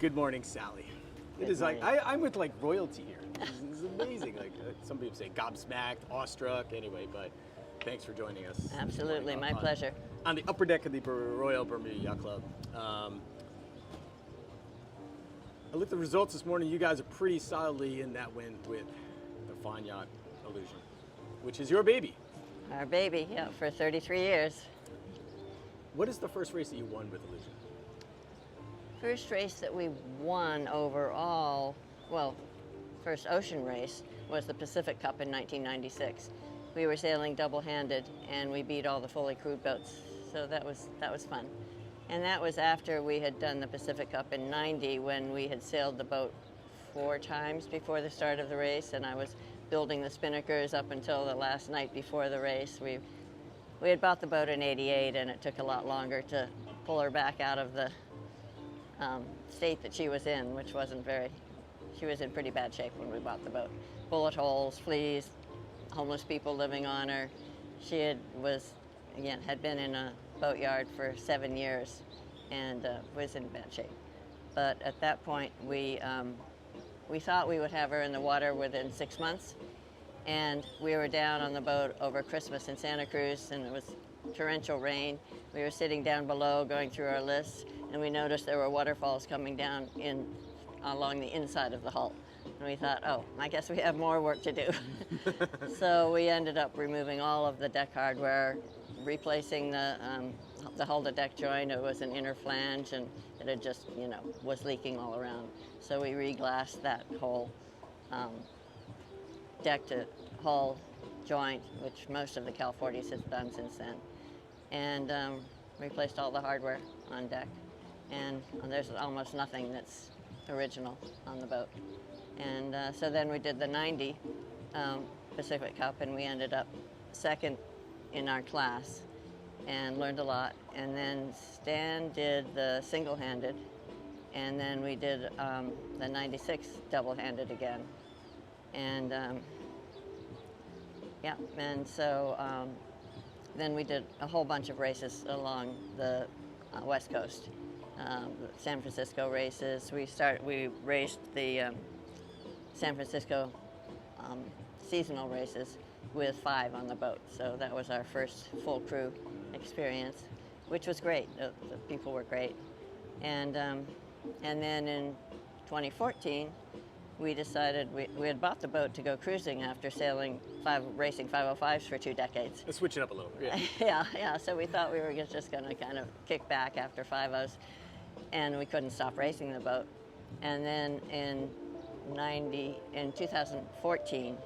Good morning, Sally. It is like I'm with like royalty here. This is amazing. Like some people say gobsmacked, awestruck. Anyway, but thanks for joining us. Absolutely, my pleasure. On the upper deck of the Royal Bermuda Yacht Club. I looked at the results this morning. You guys are pretty solidly in that win with the Fine Yacht Illusion, which is your baby. Our baby, yeah, for 33 years. What is the first race that you won with Illusion? First race that we won overall, well, first ocean race was the Pacific Cup in 1996. We were sailing double-handed and we beat all the fully crewed boats, so that was fun. And that was after we had done the Pacific Cup in '90 when we had sailed the boat 4 times before the start of the race, and I was building the spinnakers up until the last night before the race. We had bought the boat in '88 and it took a lot longer to pull her back out of the state that she was in, which wasn't very, she was in pretty bad shape when we bought the boat. Bullet holes, fleas, homeless people living on her. She had been in a boatyard for 7 years and was in bad shape. But at that point, we thought we would have her in the water within 6 months, and we were down on the boat over Christmas in Santa Cruz, and it was torrential rain. We were sitting down below going through our lists, and we noticed there were waterfalls coming down along the inside of the hull. And we thought, oh, I guess we have more work to do. So we ended up removing all of the deck hardware, replacing the hull to deck joint. It was an inner flange, and it had just, was leaking all around. So we re-glassed that whole deck to hull joint, which most of the Cal 40s has done since then, and replaced all the hardware on deck. And there's almost nothing that's original on the boat. And so then we did the '90 Pacific Cup, and we ended up second in our class and learned a lot. And then Stan did the single-handed, and then we did the '96 double-handed again. And and so then we did a whole bunch of races along the West Coast. San Francisco races. We raced the San Francisco seasonal races with 5 on the boat. So that was our first full crew experience, which was great. The people were great. And then in 2014, we decided we had bought the boat to go cruising after racing 505s for 2 decades. Let's switch it up a little. Yeah. yeah. So we thought we were just going to kind of kick back after 50s, and we couldn't stop racing the boat. And then in 2014,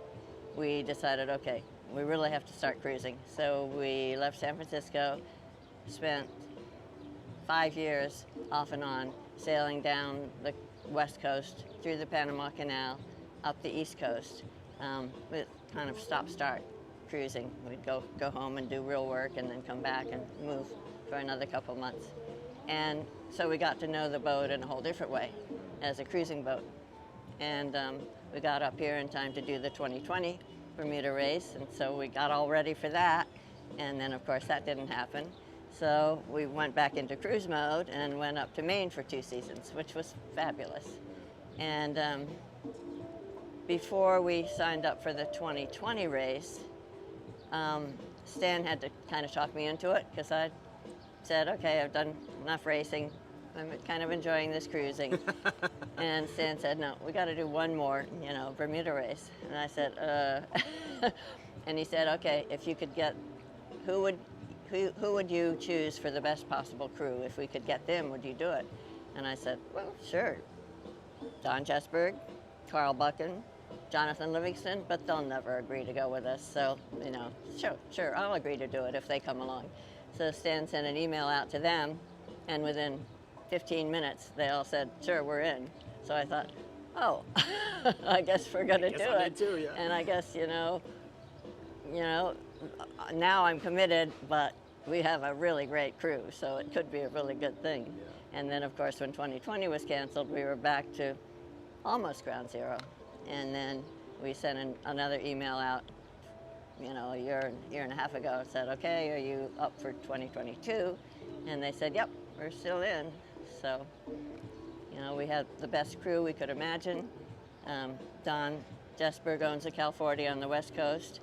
we decided, okay, we really have to start cruising. So we left San Francisco, spent 5 years off and on sailing down the West Coast, through the Panama Canal, up the East Coast, with kind of stop-start cruising. We'd go home and do real work and then come back and move for another couple months. And so we got to know the boat in a whole different way as a cruising boat. And we got up here in time to do the 2020 Bermuda race, and so we got all ready for that. And then, of course, that didn't happen. So we went back into cruise mode and went up to Maine for 2 seasons, which was fabulous. And before we signed up for the 2020 race, Stan had to kind of talk me into it, because I said, okay, I've done enough racing. I'm kind of enjoying this cruising. And Stan said, no, we got to do one more, Bermuda race. And I said, and he said, okay, if you could get, who would you choose for the best possible crew? If we could get them, would you do it? And I said, well, sure. Don Jesberg, Carl Buchan, Jonathan Livingston, but they'll never agree to go with us. So, sure, I'll agree to do it if they come along. So Stan sent an email out to them, and within 15 minutes, they all said, sure, we're in. So I thought, oh, I guess we're going to do it. Too, yeah. And I guess, now I'm committed, but we have a really great crew, so it could be a really good thing. Yeah. And then, of course, when 2020 was canceled, we were back to almost ground zero. And then we sent another email out, a year and a half ago, and said, okay, are you up for 2022? And they said, yep, we're still in. So, You know, we had the best crew we could imagine. Don Jesberg owns a California on the West Coast.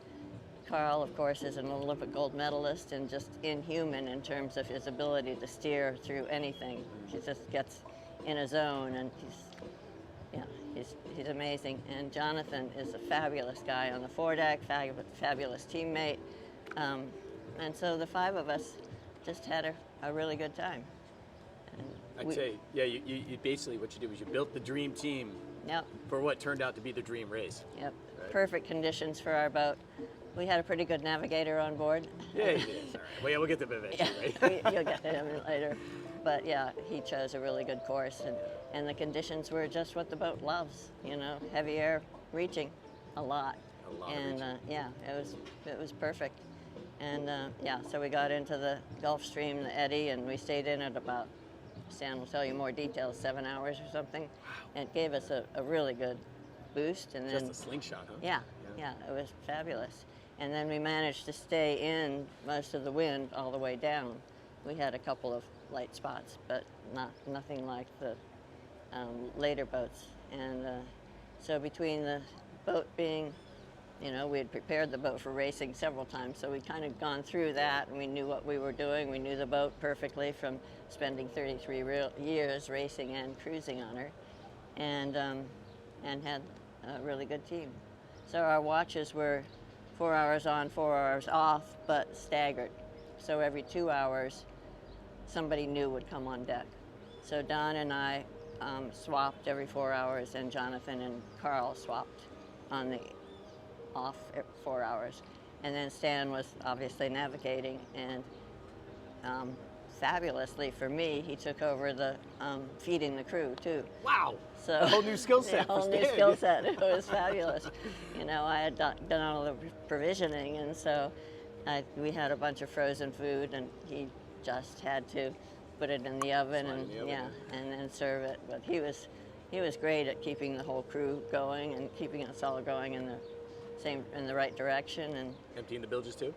Carl, of course, is an Olympic gold medalist and just inhuman in terms of his ability to steer through anything. He just gets in a zone, and he's amazing. And Jonathan is a fabulous guy on the foredeck, fabulous teammate. And so the five of us just had a really good time. I'd say, yeah, you basically what you did was you built the dream team for what turned out to be the dream race. Yep. Right? Perfect conditions for our boat. We had a pretty good navigator on board. Yeah, you did. All right. Well, yeah, we'll get to him eventually, right? You'll get to him later. But yeah, he chose a really good course, and the conditions were just what the boat loves. You know, heavy air, reaching a lot. And yeah, it was perfect. And yeah, so we got into the Gulf Stream, the eddy, and we stayed in it about, Stan will tell you more details, 7 hours or something. Wow. And it gave us a really good boost. And then, just a slingshot, huh? Yeah, it was fabulous. And then we managed to stay in most of the wind all the way down. We had a couple of light spots, but nothing like the later boats. And so between the boat being, you know, we had prepared the boat for racing several times, so we'd kind of gone through that, and we knew what we were doing. We knew the boat perfectly from spending 33 years racing and cruising on her, and had a really good team. So our watches were 4 hours on, 4 hours off, but staggered. So every 2 hours, somebody new would come on deck. So Don and I swapped every 4 hours, and Jonathan and Carl swapped on the off 4 hours. And then Stan was obviously navigating, and fabulously for me, he took over the feeding the crew too. Wow! So a whole new skill set. A whole new skill set. It was fabulous. You know, I had done all the provisioning, and so we had a bunch of frozen food, and he just had to put it in the oven and then serve it. But he was great at keeping the whole crew going and keeping us all going in the right direction. And emptying the bilges too?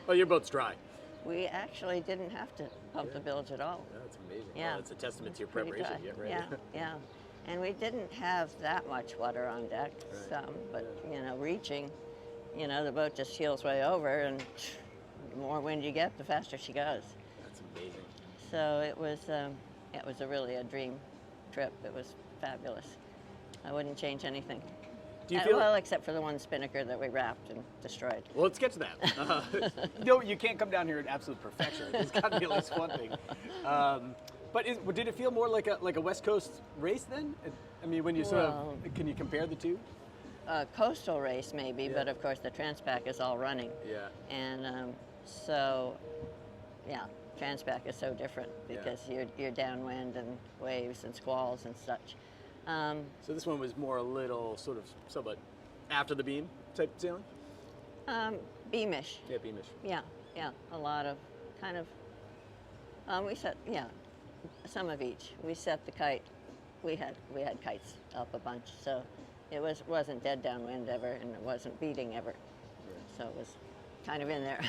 Oh, your boat's dry. We actually didn't have to pump the bilge at all. That's amazing. Yeah, well, it's a testament to your preparation. Yeah. And we didn't have that much water on deck, but you know, reaching, you know, the boat just heels way over, and the more wind you get, the faster she goes. That's amazing. So it was really a dream trip. It was fabulous. I wouldn't change anything. Do you feel well, except for the one spinnaker that we wrapped and destroyed. Well, let's get to that. No, you can't come down here in absolute perfection. There's got to be at least one thing. But did it feel more like a West Coast race then? I mean, when you can you compare the two? Coastal race maybe, but of course the Transpac is all running. Yeah. And so, yeah, Transpac is so different because you're downwind and waves and squalls and such. So this one was more a little sort of somewhat after the beam type sailing? Beamish. Yeah, beamish. Yeah, a lot of kind of, we set, some of each. We set the kite, we had kites up a bunch, so it wasn't dead downwind ever, and it wasn't beating ever. Right. So it was kind of in there,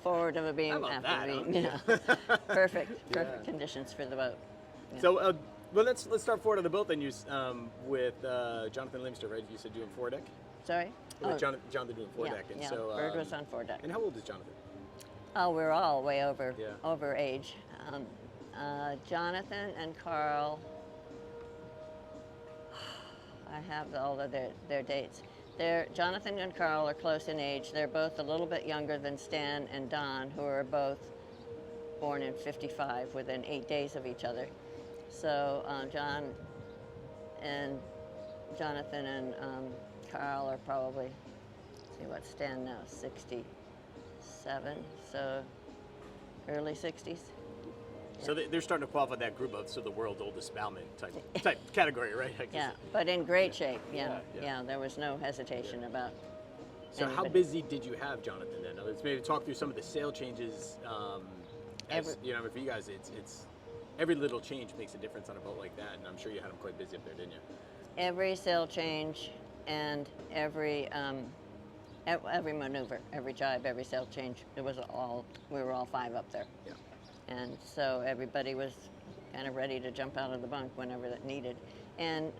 forward of a beam, after a beam. Perfect conditions for the boat. Yeah. So, well, let's start forward on the boat then. You with Jonathan Limster, right? You said doing foredeck. Sorry. Jonathan doing foredeck, and so Bird was on foredeck. And how old is Jonathan? Oh, we're all way over age. Jonathan and Carl. I have all of their dates. Jonathan and Carl are close in age. They're both a little bit younger than Stan and Don, who are both born in '55, within 8 days of each other. So Jonathan and Carl are probably, Stan now, 67, so early 60s. So they're starting to qualify that group of the world's oldest bowman type category, right? Yeah, but in great shape. Yeah, there was no hesitation about. So anybody. How busy did you have Jonathan then? Let's maybe talk through some of the sail changes. You know, for you guys, it's every little change makes a difference on a boat like that, and I'm sure you had him quite busy up there, didn't you? Every sail change and every maneuver, every jibe, every sail change, we were all five up there. Yeah. And so everybody was kind of ready to jump out of the bunk whenever that needed. And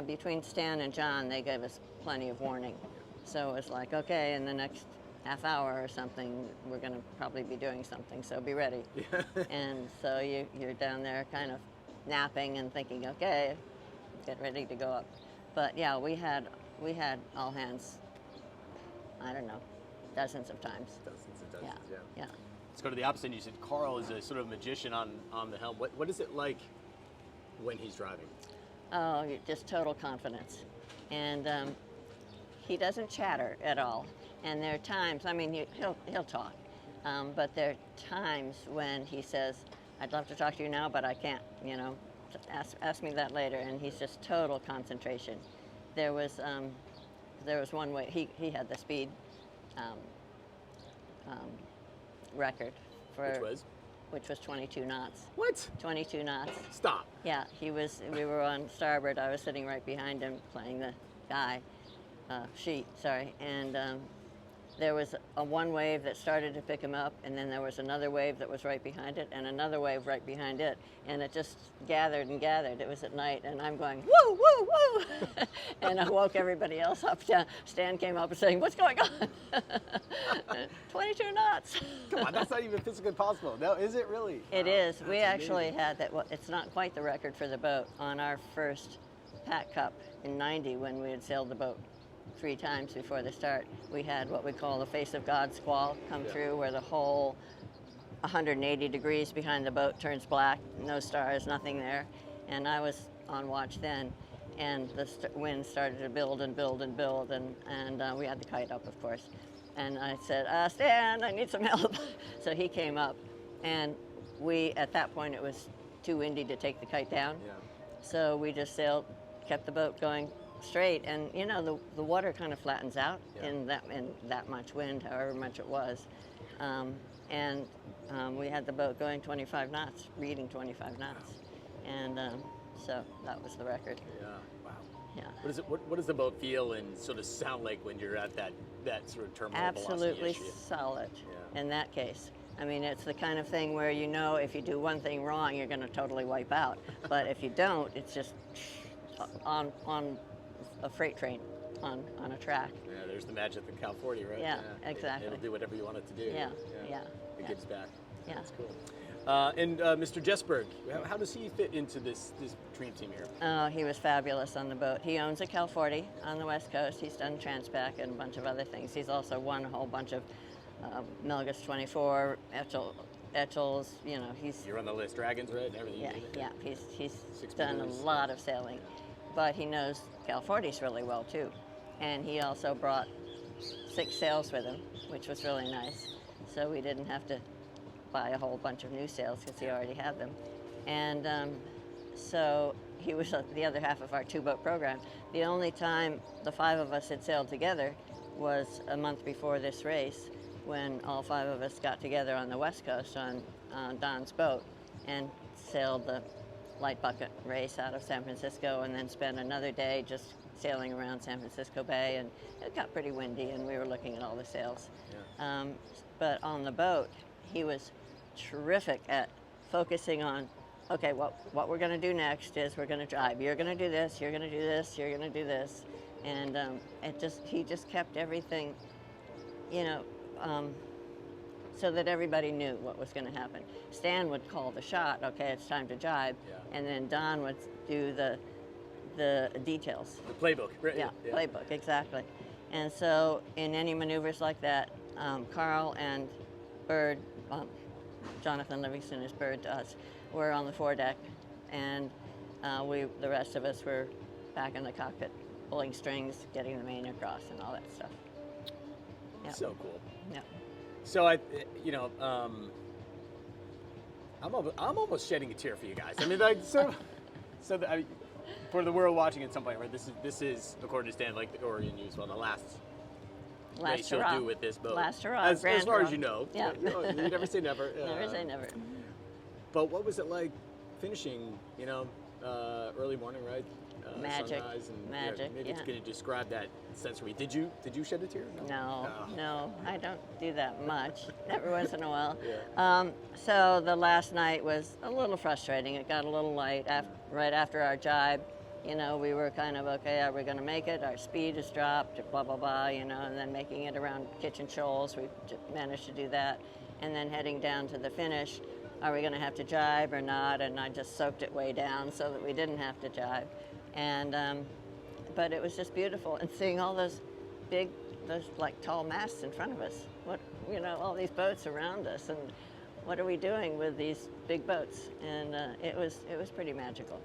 between Stan and John, they gave us plenty of warning. So it was like, okay, in the next half hour or something, we're going to probably be doing something, so be ready. And so you're down there kind of napping and thinking, okay, get ready to go up. But yeah, we had all hands, I don't know, dozens of times. Dozens and dozens, yeah. Yeah. Let's go to the opposite. You said Carl is a sort of magician on the helm. What is it like when he's driving? Oh, just total confidence. And he doesn't chatter at all. And there are times, I mean, he'll talk, but there are times when he says, I'd love to talk to you now, but I can't, you know, ask me that later. And he's just total concentration. There was one way, he had the speed record for... Which was 22 knots. What? 22 knots. Stop. Yeah, we were on starboard. I was sitting right behind him playing the guy, and there was one wave that started to pick him up, and then there was another wave that was right behind it, and another wave right behind it, and it just gathered and gathered. It was at night, and I'm going, woo, woo, woo, and I woke everybody else up. Stan came up and saying, what's going on? 22 knots. Come on, that's not even physically possible. No, is it really? It is. We actually had that. Well, it's not quite the record for the boat. On our first Pack Cup in '90, when we had sailed the boat 3 times before the start, we had what we call the face of God squall come through, where the whole 180 degrees behind the boat turns black, no stars, nothing there. And I was on watch then, and the wind started to build and build and build, and we had the kite up, of course. And I said, Stan, I need some help. So he came up, and at that point, it was too windy to take the kite down. Yeah. So we just sailed, kept the boat going straight, and you know the water kind of flattens out in that much wind, however much it was, and we had the boat going 25 knots, reading 25 knots, and so that was the record. Yeah. Wow. Yeah. What does the boat feel and sort of sound like when you're at that sort of terminal Absolutely velocity issue? solid. Yeah. In that case. I mean, it's the kind of thing where you know if you do one thing wrong, you're going to totally wipe out. But if you don't, it's just on a freight train on a track. Yeah, there's the magic of the Cal 40, right? Yeah, exactly. It'll do whatever you want it to do. Yeah. It gives back. Yeah. That's cool. And Mr. Jesberg, how does he fit into this dream team here? Oh, he was fabulous on the boat. He owns a Cal 40 on the West Coast. He's done Transpac and a bunch of other things. He's also won a whole bunch of Melgus 24, Etchels, you know, You're on the list, Dragons, right? Everything. Yeah. He's done a lot of sailing, but he knows Cal 40s really well too, and he also brought 6 sails with him, which was really nice. So we didn't have to buy a whole bunch of new sails because he already had them, and so he was the other half of our 2-boat program. The only time the 5 of us had sailed together was a month before this race, when all 5 of us got together on the West Coast on Don's boat and sailed the light bucket race out of San Francisco, and then spent another day just sailing around San Francisco Bay, and it got pretty windy and we were looking at all the sails. Yeah. But on the boat, he was terrific at focusing on, okay, what we're going to do next is we're going to drive. You're going to do this, you're going to do this, you're going to do this. And he just kept everything, you know, so that everybody knew what was going to happen. Stan would call the shot, okay, it's time to jibe, and then Don would do the details. The playbook, right? Yeah, playbook, exactly. And so in any maneuvers like that, Carl and Bird, Jonathan Livingston is Bird to us, were on the foredeck, and the rest of us were back in the cockpit, pulling strings, getting the main across, and all that stuff. Yeah. So cool. Yeah. So I'm almost shedding a tear for you guys. I mean, like, for the world watching at some point, right? This is according to Stan, like the Oregon News, the last race you'll do with this boat. Last hurrah. As far as you know. Yeah. You never say never. Never say never. But what was it like finishing? Early morning, right? Magic, sunrise, and magic, maybe it's yeah. going to describe that sense for me. Did you shed a tear? No, I don't do that much. Every once in a while. Yeah. So the last night was a little frustrating. It got a little light right after our jibe. You know, we were kind of, okay, are we going to make it? Our speed has dropped, blah, blah, blah, you know, and then making it around Kitchen Shoals, we managed to do that. And then heading down to the finish, are we going to have to jibe or not? And I just soaked it way down so that we didn't have to jibe. And, but it was just beautiful. And seeing all those like tall masts in front of us, all these boats around us, and what are we doing with these big boats? And it was pretty magical.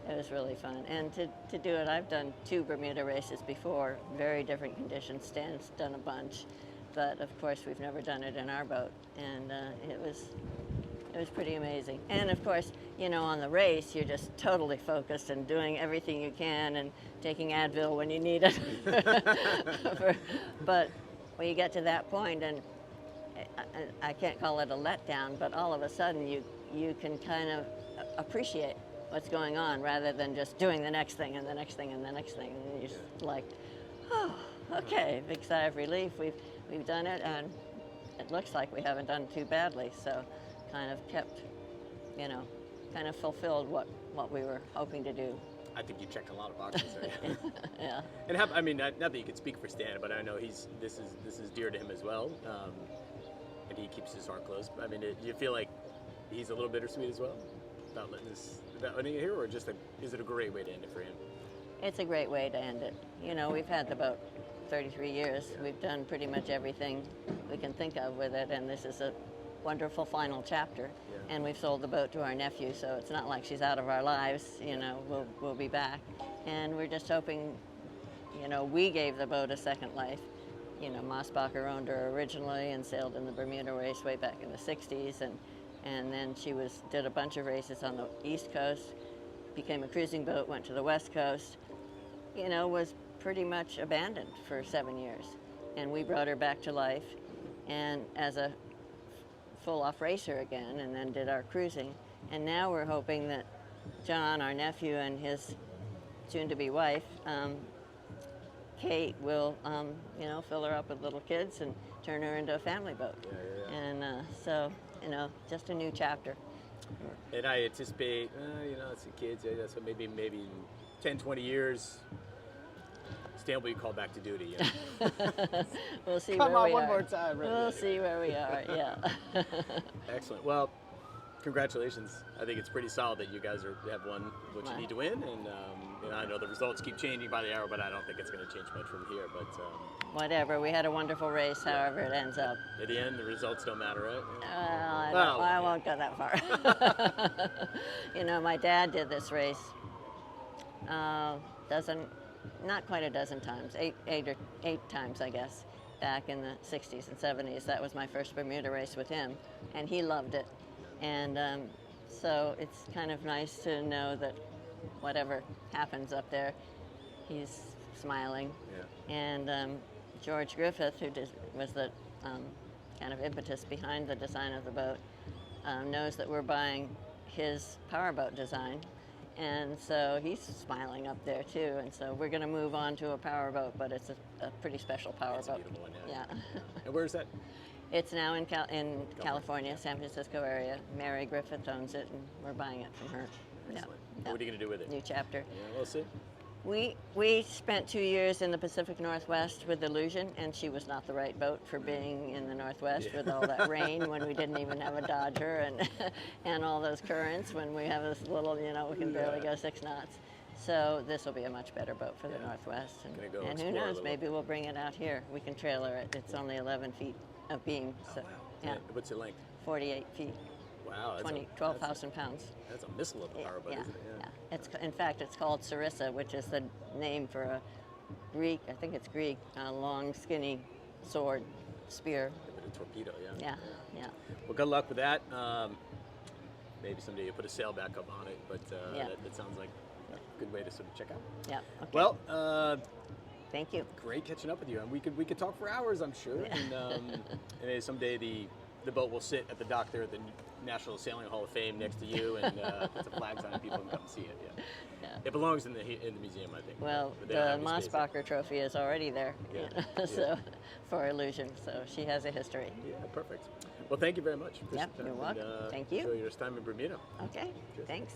It was really fun. And to do it, I've done 2 Bermuda races before, very different conditions. Stan's done a bunch, but of course we've never done it in our boat. And it was pretty amazing. And of course, on the race, you're just totally focused and doing everything you can and taking Advil when you need it. But when you get to that point, and I can't call it a letdown, but all of a sudden you can kind of appreciate what's going on rather than just doing the next thing and the next thing and the next thing. And you're just like, oh, okay, big sigh of relief. We've done it, and it looks like we haven't done too badly. So kind of kept, kind of fulfilled what we were hoping to do. I think you checked a lot of boxes there. Yeah. And not that you can speak for Stan, but I know this is dear to him as well, and he keeps his heart close. I mean, do you feel like he's a little bittersweet as well about letting it here, or is it a great way to end it for him? It's a great way to end it. We've had the boat 33 years. Yeah. We've done pretty much everything we can think of with it, and this is a wonderful final chapter. Yeah. And we've sold the boat to our nephew, so it's not like she's out of our lives. We'll be back, and we're just hoping. We gave the boat a second life. Mossbacher owned her originally and sailed in the Bermuda race way back in the 60s, and then she did a bunch of races on the East Coast, became a cruising boat, went to the West Coast, was pretty much abandoned for 7 years. And we brought her back to life, and as a full-off racer again, and then did our cruising. And now we're hoping that John, our nephew, and his soon-to-be wife, Kate, will, fill her up with little kids and turn her into a family boat. Yeah. And so, just a new chapter. And I anticipate, it's the kids, so maybe in 10, 20 years, Stan will be called back to duty. We'll see Come where on, we one are. more time. Right? We'll see where we are, yeah. Excellent. Well, congratulations. I think it's pretty solid that you guys have won what you need to win. And I know the results keep changing by the hour, but I don't think it's going to change much from here. But whatever. We had a wonderful race, however it ends up. At the end, the results don't matter, right? I won't go that far. My dad did this race not quite a dozen times, eight times, I guess, back in the 60s and 70s. That was my first Bermuda race with him, and he loved it. And so it's kind of nice to know that whatever happens up there, he's smiling. Yeah. And George Griffith, who was the kind of impetus behind the design of the boat, knows that we're buying his powerboat design. And so he's smiling up there too. And so we're going to move on to a powerboat, but it's a pretty special powerboat. It's a beautiful one, yeah. And where's that? It's now in California, San Francisco area. Mary Griffith owns it, and we're buying it from her. Excellent. Yeah. What are you going to do with it? New chapter. Yeah, we'll see. We spent 2 years in the Pacific Northwest with Illusion, and she was not the right boat for being in the Northwest with all that rain when we didn't even have a Dodger and all those currents when we have this little, we can barely go 6 knots. So this will be a much better boat for the Northwest. And who knows, maybe we'll bring it out here. We can trailer it. It's only 11 feet of beam. So, wow. Yeah. What's the length? 48 feet. Wow. 12,000 pounds. That's a missile of a powerboat, isn't it? Yeah. In fact, it's called Sarissa, which is the name for a Greek, I think it's Greek, long, skinny sword, spear. A torpedo, Yeah. Well, good luck with that. Maybe someday you put a sail back up on it, but that sounds like a good way to sort of check out. Yeah. Okay. Well, thank you. Great catching up with you. And we could talk for hours, I'm sure. And maybe someday the the boat will sit at the dock there at the National Sailing Hall of Fame next to you, and put some flags on it. People can come see it. Yeah. Yeah. It belongs in the museum, I think. Well, But they don't the have any space. Mossbacher trophy is already there, Yeah, you know, yeah. so for Illusion. So she has a history. Yeah, perfect. Well, thank you very much. Yep, you're welcome. Thank you. Enjoy your time in Bermuda. Okay, Cheers. thanks.